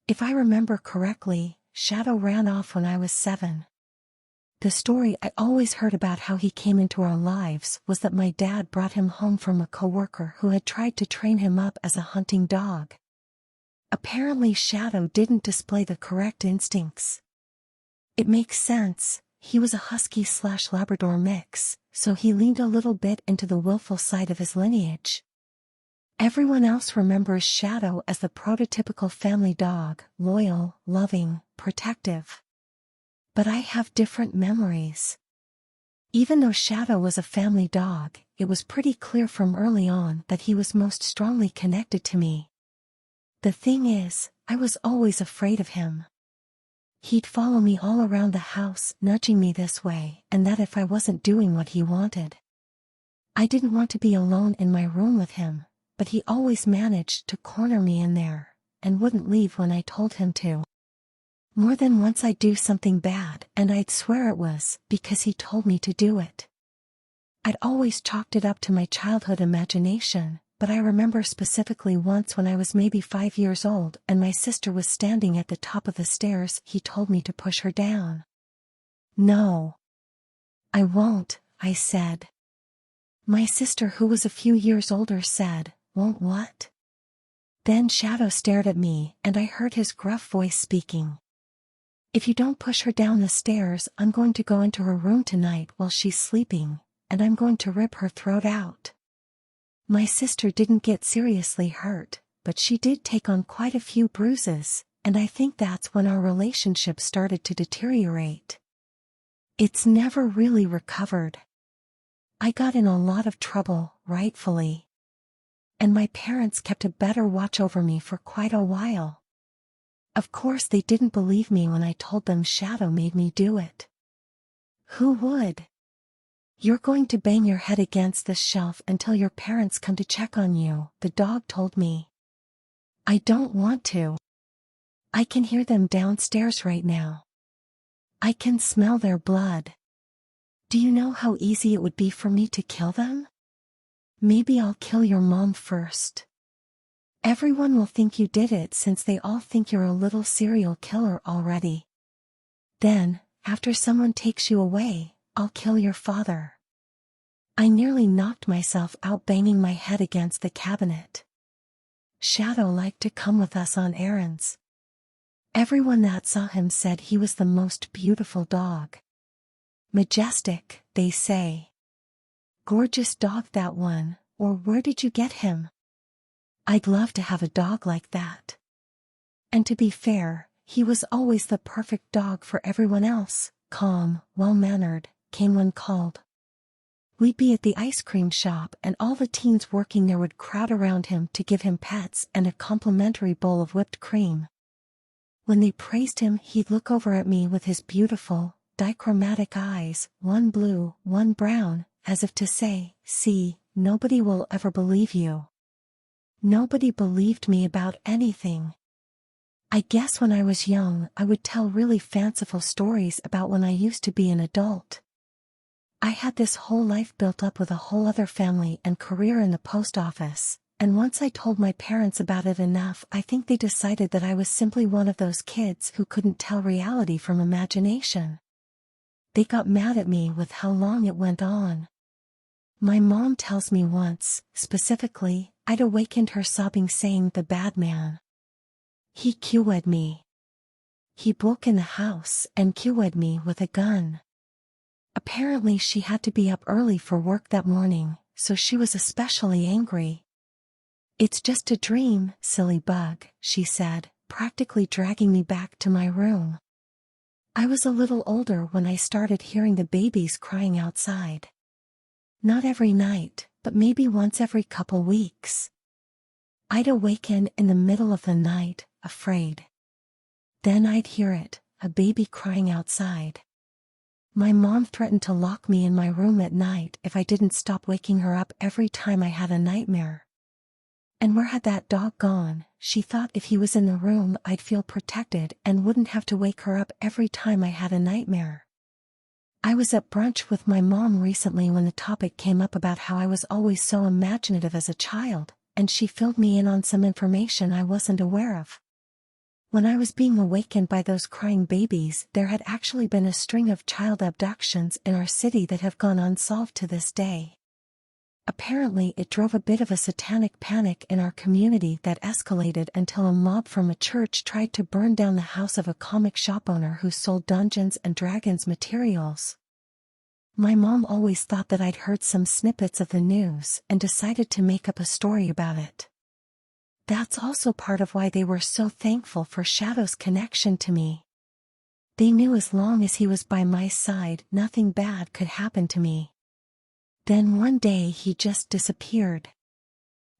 If I remember correctly, Shadow ran off when I was 7. The story I always heard about how he came into our lives was that my dad brought him home from a coworker who had tried to train him up as a hunting dog. Apparently Shadow didn't display the correct instincts. It makes sense, he was a husky/Labrador mix, so he leaned a little bit into the willful side of his lineage. Everyone else remembers Shadow as the prototypical family dog, loyal, loving, protective. But I have different memories. Even though Shadow was a family dog, it was pretty clear from early on that he was most strongly connected to me. The thing is, I was always afraid of him. He'd follow me all around the house, nudging me this way and that if I wasn't doing what he wanted. I didn't want to be alone in my room with him, but he always managed to corner me in there, and wouldn't leave when I told him to. More than once I'd do something bad and I'd swear it was because he told me to do it. I'd always chalked it up to my childhood imagination, but I remember specifically once when I was maybe 5 years old and my sister was standing at the top of the stairs, he told me to push her down. "No. I won't," I said. My sister, who was a few years older, said, "Won't what?" Then Shadow stared at me and I heard his gruff voice speaking. "If you don't push her down the stairs, I'm going to go into her room tonight while she's sleeping, and I'm going to rip her throat out." My sister didn't get seriously hurt, but she did take on quite a few bruises, and I think that's when our relationship started to deteriorate. It's never really recovered. I got in a lot of trouble, rightfully. And my parents kept a better watch over me for quite a while. Of course they didn't believe me when I told them Shadow made me do it. Who would? "You're going to bang your head against this shelf until your parents come to check on you," the dog told me. "I don't want to. I can hear them downstairs right now. I can smell their blood. Do you know how easy it would be for me to kill them? Maybe I'll kill your mom first. Everyone will think you did it since they all think you're a little serial killer already. Then, after someone takes you away, I'll kill your father." I nearly knocked myself out banging my head against the cabinet. Shadow liked to come with us on errands. Everyone that saw him said he was the most beautiful dog. Majestic, they say. Gorgeous dog, that one, or where did you get him? I'd love to have a dog like that. And to be fair, he was always the perfect dog for everyone else, calm, well-mannered, came when called. We'd be at the ice cream shop and all the teens working there would crowd around him to give him pets and a complimentary bowl of whipped cream. When they praised him, he'd look over at me with his beautiful, dichromatic eyes, one blue, one brown, as if to say, "See, nobody will ever believe you." Nobody believed me about anything. I guess when I was young I would tell really fanciful stories about when I used to be an adult. I had this whole life built up with a whole other family and career in the post office, and once I told my parents about it enough, I think they decided that I was simply one of those kids who couldn't tell reality from imagination. They got mad at me with how long it went on. My mom tells me once, specifically, I'd awakened her sobbing saying the bad man. He QA'd me. He broke in the house and QA'd me with a gun. Apparently she had to be up early for work that morning, so she was especially angry. "It's just a dream, silly bug," she said, practically dragging me back to my room. I was a little older when I started hearing the babies crying outside. Not every night, but maybe once every couple weeks. I'd awaken in the middle of the night, afraid. Then I'd hear it, a baby crying outside. My mom threatened to lock me in my room at night if I didn't stop waking her up every time I had a nightmare. And where had that dog gone? She thought if he was in the room I'd feel protected and wouldn't have to wake her up every time I had a nightmare. I was at brunch with my mom recently when the topic came up about how I was always so imaginative as a child, and she filled me in on some information I wasn't aware of. When I was being awakened by those crying babies, there had actually been a string of child abductions in our city that have gone unsolved to this day. Apparently, it drove a bit of a satanic panic in our community that escalated until a mob from a church tried to burn down the house of a comic shop owner who sold Dungeons and Dragons materials. My mom always thought that I'd heard some snippets of the news and decided to make up a story about it. That's also part of why they were so thankful for Shadow's connection to me. They knew as long as he was by my side, nothing bad could happen to me. Then one day he just disappeared.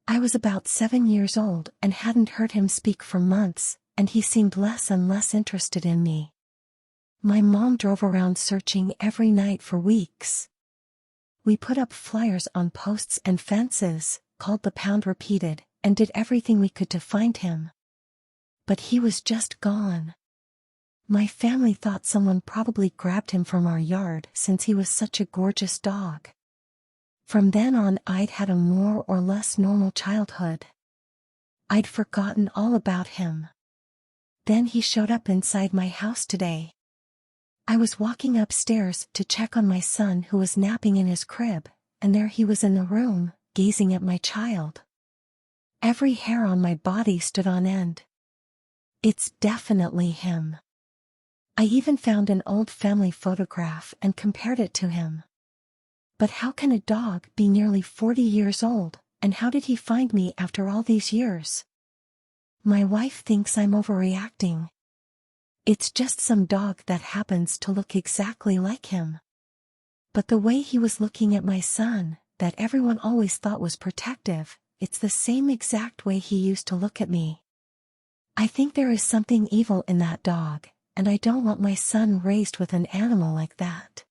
I was about 7 years old and hadn't heard him speak for months, and he seemed less and less interested in me. My mom drove around searching every night for weeks. We put up flyers on posts and fences, called the pound repeated, and did everything we could to find him. But he was just gone. My family thought someone probably grabbed him from our yard since he was such a gorgeous dog. From then on, I'd had a more or less normal childhood. I'd forgotten all about him. Then he showed up inside my house today. I was walking upstairs to check on my son who was napping in his crib, and there he was in the room, gazing at my child. Every hair on my body stood on end. It's definitely him. I even found an old family photograph and compared it to him. But how can a dog be nearly 40 years old, and how did he find me after all these years? My wife thinks I'm overreacting. It's just some dog that happens to look exactly like him. But the way he was looking at my son, that everyone always thought was protective, it's the same exact way he used to look at me. I think there is something evil in that dog, and I don't want my son raised with an animal like that.